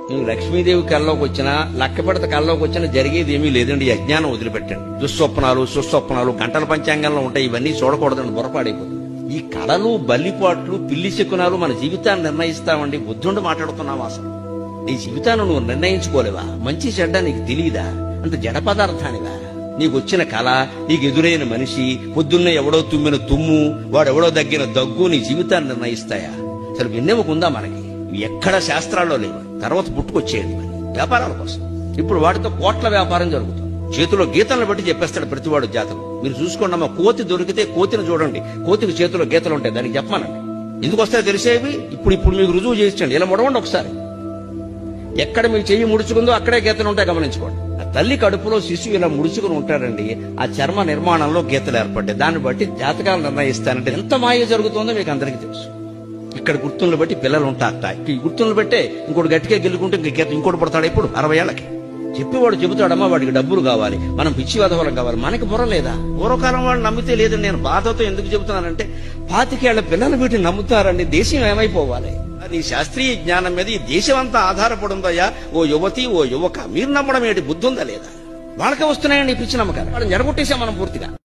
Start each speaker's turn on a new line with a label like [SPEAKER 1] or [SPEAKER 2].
[SPEAKER 1] నువ్వు లక్ష్మీదేవి కల్లోకి వచ్చినా లక్కపెడత కల్లోకి వచ్చినా జరిగేది ఏమీ లేదండి. ఈ అజ్ఞానం వదిలిపెట్టండి. దుస్వప్నాలు సుస్వప్నాలు గంటల పంచాంగంలో ఉంటాయి. ఇవన్నీ చూడకూడదండి, బుర్రపాడైపోతుంది. ఈ కళలు బల్లిపాట్లు పిల్లి శకునాలు మన జీవితాన్ని నిర్ణయిస్తామండి. బుద్ధుండి మాట్లాడుతున్నావా? అసలు నీ జీవితాన్ని నువ్వు నిర్ణయించుకోలేవా? మంచి చెడ్డ నీకు తెలియదా? అంత జడ పదార్థానివా? నీకు వచ్చిన కళ, నీకు ఎదురైన మనిషి, పొద్దున్నే ఎవడో తుమ్మిన తుమ్ము, వాడెవడో దగ్గర దగ్గు నీ జీవితాన్ని నిర్ణయిస్తాయా? అసలు విన్నెముకుందా మనకి? ఎక్కడ శాస్త్రాల్లో లేవు. తర్వాత పుట్టుకొచ్చేయండి వ్యాపారాల కోసం. ఇప్పుడు వాటితో కోట్ల వ్యాపారం జరుగుతుంది. చేతిలో గీతలను బట్టి చెప్పేస్తాడు ప్రతివాడు జాతకం. మీరు చూసుకోండి అమ్మా, కోతి దొరికితే కోతిని చూడండి. కోతికి చేతిలో గీతలు ఉంటాయి, దానికి చెప్పమానండి. ఎందుకు వస్తాయో తెలిసేవి ఇప్పుడు మీకు రుజువు చేయించండి. ఇలా ముడవండి ఒకసారి. ఎక్కడ మీ చెయ్యి ముడుచుకుందో అక్కడే గీతలు ఉంటాయి, గమనించుకోండి. ఆ తల్లి కడుపులో శిశువు ఇలా ముడుచుకుని ఉంటాడండి. ఆ చర్మ నిర్మాణంలో గీతలు ఏర్పడ్డాయి. దాన్ని బట్టి జాతకాలు నిర్ణయిస్తానంటే ఎంత మాయ జరుగుతుందో మీకు అందరికీ తెలుసు. ఇక్కడ గుర్తులను బట్టి పిల్లలు ఉంటారట. ఈ గుర్తులను బట్టే ఇంకోటి గట్టిగా గెలుకుంటే ఇంకోటి పడతాడు. ఇప్పుడు 60 ఏళ్లకి చెప్పేవాడు చెబుతాడమ్మా వాడికి డబ్బులు కావాలి, మనం పిచ్చి వధవలం కావాలి. మనకి బుర్ర లేదా? పూర్వకాలం వాళ్ళు నమ్మితే లేదని నేను బాధతో ఎందుకు చెబుతున్నానంటే 25 ఏళ్ల పిల్లలు వీటిని నమ్ముతారండి. దేశం ఏమైపోవాలి? నీ శాస్త్రీయ జ్ఞానం మీద ఈ దేశం అంతా ఆధారపడి ఉందయ్యా. ఓ యువతి, ఓ యువక, మీరు నమ్మడం ఏంటి? బుద్ధి ఉందా లేదా? వాళ్ళకే వస్తున్నాయండి ఈ పిచ్చి నమ్మకాలు. వాళ్ళని జరగొట్టేసాం మనం పూర్తిగా.